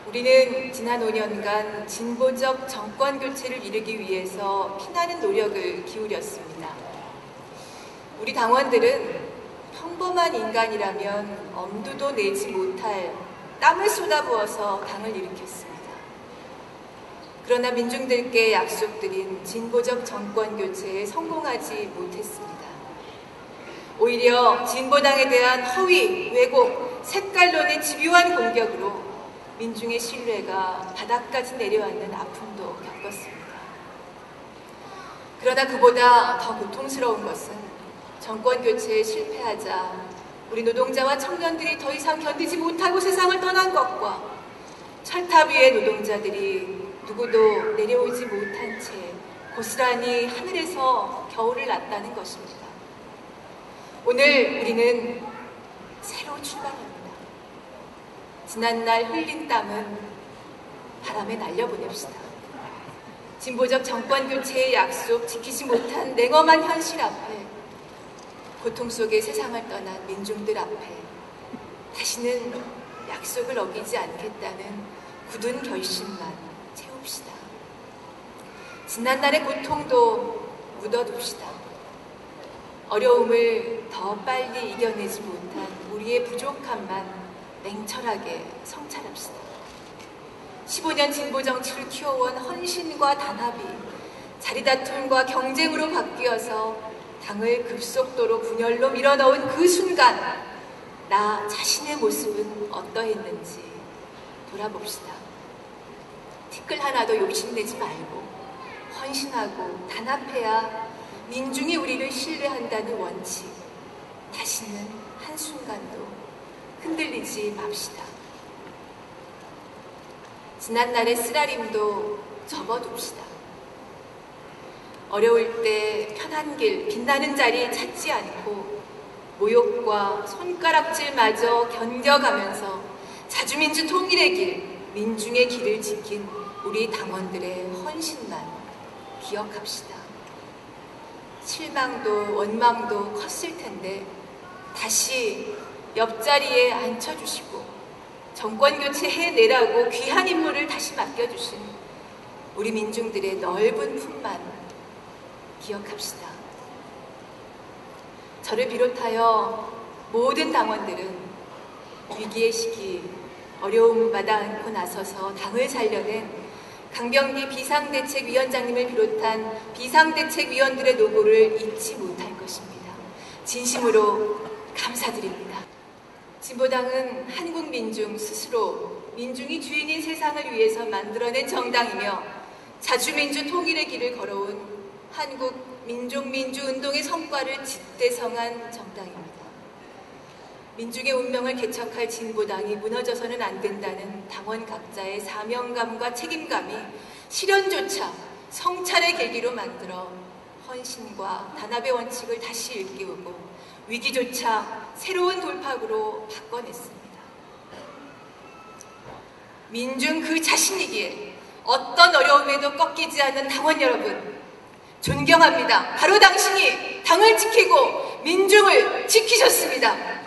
우리는 지난 5년간 진보적 정권 교체를 이루기 위해서 피나는 노력을 기울였습니다. 우리 당원들은 평범한 인간이라면 엄두도 내지 못할 땀을 쏟아부어서 당을 일으켰습니다. 그러나 민중들께 약속드린 진보적 정권 교체에 성공하지 못했습니다. 오히려 진보당에 대한 허위, 왜곡, 색깔론의 집요한 공격으로 민중의 신뢰가 바닥까지 내려앉는 아픔도 겪었습니다. 그러나 그보다 더 고통스러운 것은 정권 교체에 실패하자 우리 노동자와 청년들이 더 이상 견디지 못하고 세상을 떠난 것과 철탑 위의 노동자들이 누구도 내려오지 못한 채 고스란히 하늘에서 겨울을 났다는 것입니다. 오늘 우리는 새로 출발합니다. 지난날 흘린 땀은 바람에 날려보냅시다. 진보적 정권 교체의 약속 지키지 못한 냉엄한 현실 앞에, 고통 속에 세상을 떠난 민중들 앞에 다시는 약속을 어기지 않겠다는 굳은 결심만 채웁시다. 지난날의 고통도 묻어둡시다. 어려움을 더 빨리 이겨내지 못한 우리의 부족함만 냉철하게 성찰합시다. 15년 진보 정치를 키워온 헌신과 단합이 자리다툼과 경쟁으로 바뀌어서 당을 급속도로 분열로 밀어넣은 그 순간 나 자신의 모습은 어떠했는지 돌아봅시다. 티끌 하나도 욕심내지 말고 헌신하고 단합해야 민중이 우리를 신뢰한다는 원칙 다시는 한순간도 흔들리지 맙시다. 지난날의 쓰라림도 접어둡시다. 어려울 때 편한 길, 빛나는 자리 찾지 않고 모욕과 손가락질마저 견뎌가면서 자주민주 통일의 길, 민중의 길을 지킨 우리 당원들의 헌신만 기억합시다. 실망도 원망도 컸을 텐데 다시 옆자리에 앉혀주시고 정권 교체 해내라고 귀한 임무를 다시 맡겨주신 우리 민중들의 넓은 품만 기억합시다. 저를 비롯하여 모든 당원들은 위기의 시기 어려움마다 안고 나서서 당을 살려낸 강병기 비상대책위원장님을 비롯한 비상대책위원들의 노고를 잊지 못할 것입니다. 진심으로 감사드립니다. 진보당은 한국 민중 스스로 민중이 주인인 세상을 위해서 만들어낸 정당이며 자주민주 통일의 길을 걸어온 한국 민족민주운동의 성과를 집대성한 정당입니다. 민중의 운명을 개척할 진보당이 무너져서는 안 된다는 당원 각자의 사명감과 책임감이 실현조차 성찰의 계기로 만들어 헌신과 단합의 원칙을 다시 일깨우고 위기조차 새로운 돌파구로 바꿔냈습니다. 민중 그 자신이기에 어떤 어려움에도 꺾이지 않는 당원 여러분, 존경합니다. 바로 당신이 당을 지키고 민중을 지키셨습니다.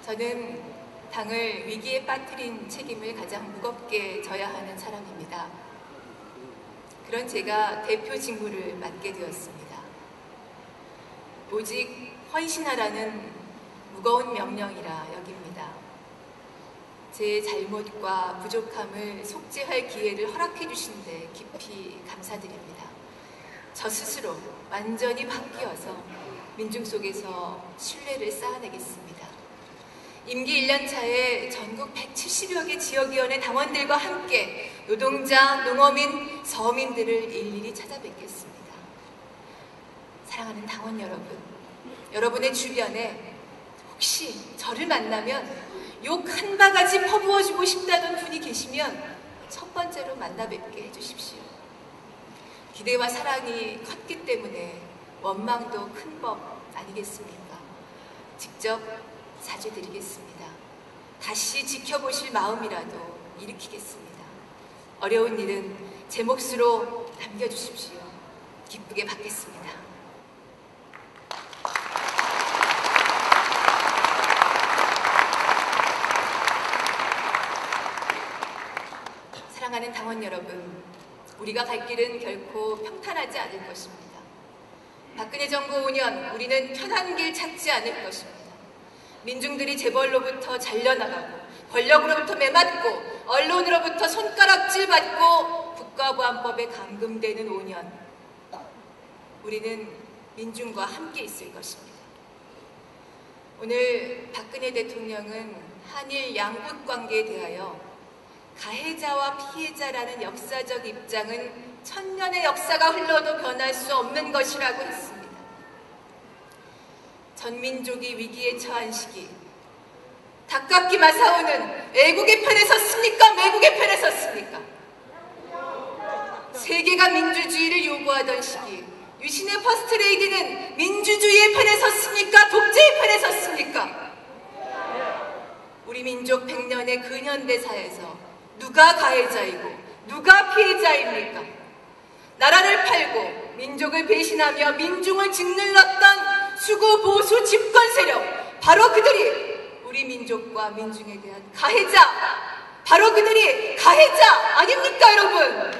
저는 당을 위기에 빠뜨린 책임을 가장 무겁게 져야 하는 사람입니다. 그런 제가 대표 직무를 맡게 되었습니다. 오직 헌신하라는 무거운 명령이라 여깁니다. 제 잘못과 부족함을 속죄할 기회를 허락해 주신 데 깊이 감사드립니다. 저 스스로 완전히 바뀌어서 민중 속에서 신뢰를 쌓아내겠습니다. 임기 1년 차에 전국 170여 개 지역위원회 당원들과 함께 노동자, 농어민, 서민들을 일일이 찾아뵙겠습니다. 사랑하는 당원 여러분, 여러분의 주변에 혹시 저를 만나면 욕 한 바가지 퍼부어주고 싶다던 분이 계시면 첫 번째로 만나 뵙게 해주십시오. 기대와 사랑이 컸기 때문에 원망도 큰 법 아니겠습니까? 직접 사죄드리겠습니다. 다시 지켜보실 마음이라도 일으키겠습니다. 어려운 일은 제 몫으로 남겨주십시오. 기쁘게 받겠습니다. 사랑하는 당원 여러분, 우리가 갈 길은 결코 평탄하지 않을 것입니다. 박근혜 정부 5년, 우리는 편한 길 찾지 않을 것입니다. 민중들이 재벌로부터 잘려나가고 권력으로부터 매맞고 언론으로부터 손가락질 받고 국가보안법에 감금되는 5년, 우리는 민중과 함께 있을 것입니다. 오늘 박근혜 대통령은 한일 양국 관계에 대하여 가해자와 피해자라는 역사적 입장은 천년의 역사가 흘러도 변할 수 없는 것이라고 했습니다. 전 민족이 위기에 처한 시기, 닭깎기 마사오는 애국의 편에 섰습니까? 매국의 편에 섰습니까? 세계가 민주주의를 요구하던 시기, 유신의 퍼스트레이디는 민주주의의 편에 섰습니까? 독재의 편에 섰습니까? 우리 민족 100년의 근현대사에서 누가 가해자이고 누가 피해자입니까? 나라를 팔고 민족을 배신하며 민중을 짓눌렀던 수구 보수 집권 세력, 바로 그들이 우리 민족과 민중에 대한 가해자, 바로 그들이 가해자 아닙니까, 여러분?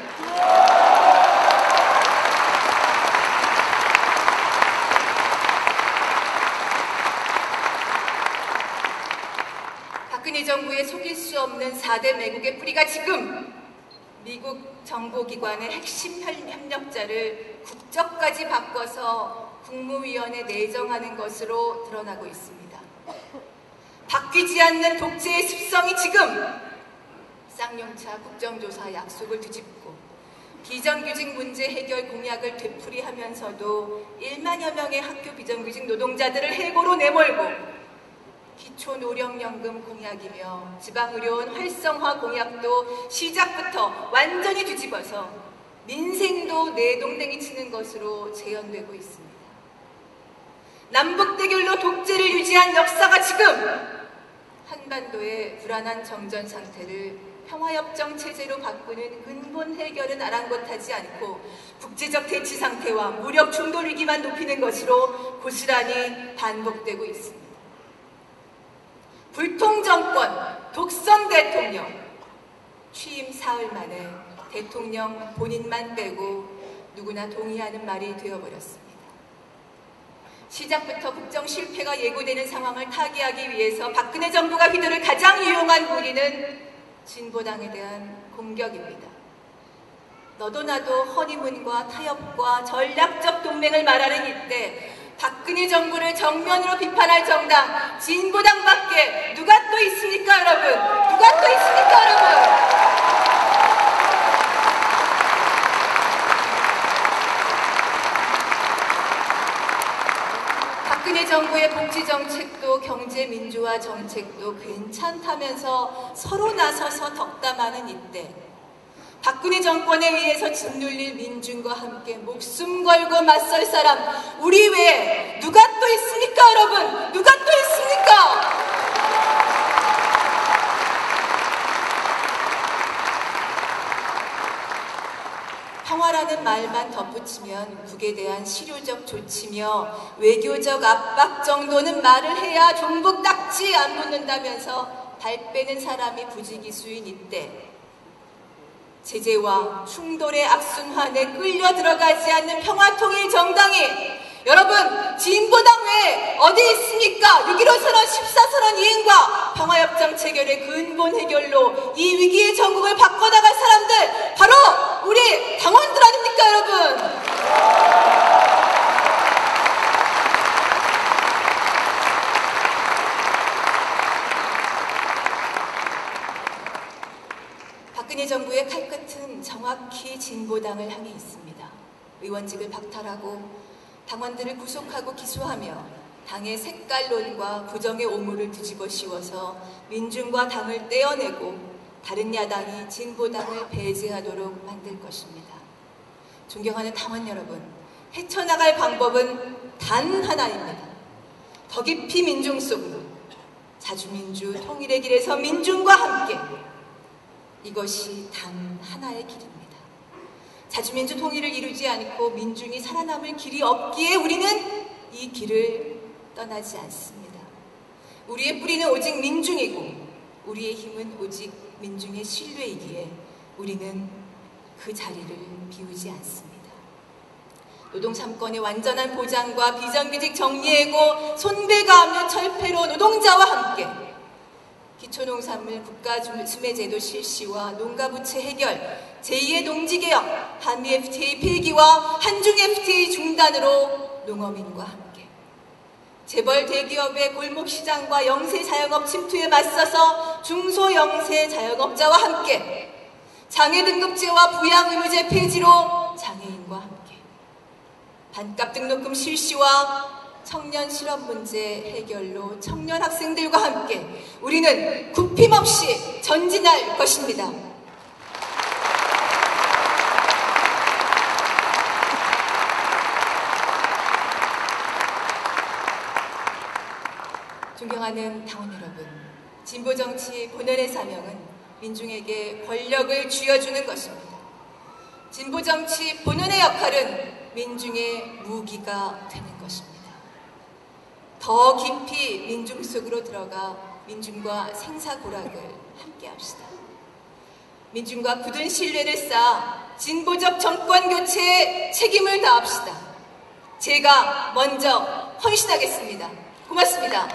박근혜 정부의 속일 수 없는 4대 매국의 뿌리가 지금 미국 정보기관의 핵심 협력자를 국적까지 바꿔서 국무위원에 내정하는 것으로 드러나고 있습니다. 바뀌지 않는 독재의 습성이 지금 쌍용차 국정조사 약속을 뒤집고 비정규직 문제 해결 공약을 되풀이하면서도 1만여 명의 학교 비정규직 노동자들을 해고로 내몰고 기초노령연금 공약이며 지방의료원 활성화 공약도 시작부터 완전히 뒤집어서 민생도 내동댕이 치는 것으로 재현되고 있습니다. 남북대결로 독재를 유지한 역사가 지금 한반도의 불안한 정전 상태를 평화협정 체제로 바꾸는 근본 해결은 아랑곳하지 않고 국제적 대치 상태와 무력 충돌 위기만 높이는 것으로 고스란히 반복되고 있습니다. 불통정권, 독선 대통령, 취임 사흘 만에 대통령 본인만 빼고 누구나 동의하는 말이 되어버렸습니다. 시작부터 국정 실패가 예고되는 상황을 타개하기 위해서 박근혜 정부가 휘두를 가장 유용한 무기는 진보당에 대한 공격입니다. 너도 나도 허니문과 타협과 전략적 동맹을 말하는 이때 박근혜 정부를 정면으로 비판할 정당 진보당밖에 누가 또 있습니까, 여러분? 누가 또 있습니까, 여러분? 박근혜 정부의 복지 정책도 경제 민주화 정책도 괜찮다면서 서로 나서서 덕담하는 이때 박근혜 정권에 의해서 짓눌릴 민중과 함께 목숨 걸고 맞설 사람 우리 외에 누가 또 있습니까, 여러분? 누가 또 있습니까? 평화라는 말만 덧붙이면 북에 대한 실효적 조치며 외교적 압박 정도는 말을 해야 종북 딱지 안 붙는다면서 발 빼는 사람이 부지기수인 이때 제재와 충돌의 악순환에 끌려 들어가지 않는 평화통일 정당이 여러분 진보당 외에 어디 있습니까? 6.15 선언, 14선언 이행과 평화협정 체결의 근본 해결로 이 위기의 전국을 바꿔나갈 사람들 바로 우리 당원들 아닙니까, 여러분? 박근혜 정부의 칼끝은 정확히 진보당을 향해 있습니다. 의원직을 박탈하고 당원들을 구속하고 기소하며 당의 색깔론과 부정의 오물을 뒤집어 씌워서 민중과 당을 떼어내고 다른 야당이 진보당을 배제하도록 만들 것입니다. 존경하는 당원 여러분, 헤쳐나갈 방법은 단 하나입니다. 더 깊이 민중 속으로, 자주민주 통일의 길에서 민중과 함께. 이것이 단 하나의 길입니다. 자주민주 통일을 이루지 않고 민중이 살아남을 길이 없기에 우리는 이 길을 떠나지 않습니다. 우리의 뿌리는 오직 민중이고 우리의 힘은 오직 민중의 신뢰이기에 우리는 그 자리를 비우지 않습니다. 노동 3권의 완전한 보장과 비정규직 정리해고 손배가 없는 철폐로 노동자와 함께 기초농산물 국가수매제도 실시와 농가부채 해결, 제2의 농지개혁, 한미 FTA 폐기와 한중 FTA 중단으로 농어민과 함께 재벌 대기업의 골목시장과 영세자영업 침투에 맞서서 중소영세 자영업자와 함께 장애등급제와 부양의무제 폐지로 장애인과 함께 반값 등록금 실시와 청년 실업 문제 해결로 청년 학생들과 함께 우리는 굽힘없이 전진할 것입니다. 존경하는 당원 여러분, 진보정치 본연의 사명은 민중에게 권력을 쥐어주는 것입니다. 진보정치 본연의 역할은 민중의 무기가 되는 것입니다. 더 깊이 민중 속으로 들어가 민중과 생사고락을 함께 합시다. 민중과 굳은 신뢰를 쌓아 진보적 정권교체에 책임을 다합시다. 제가 먼저 헌신하겠습니다. 고맙습니다.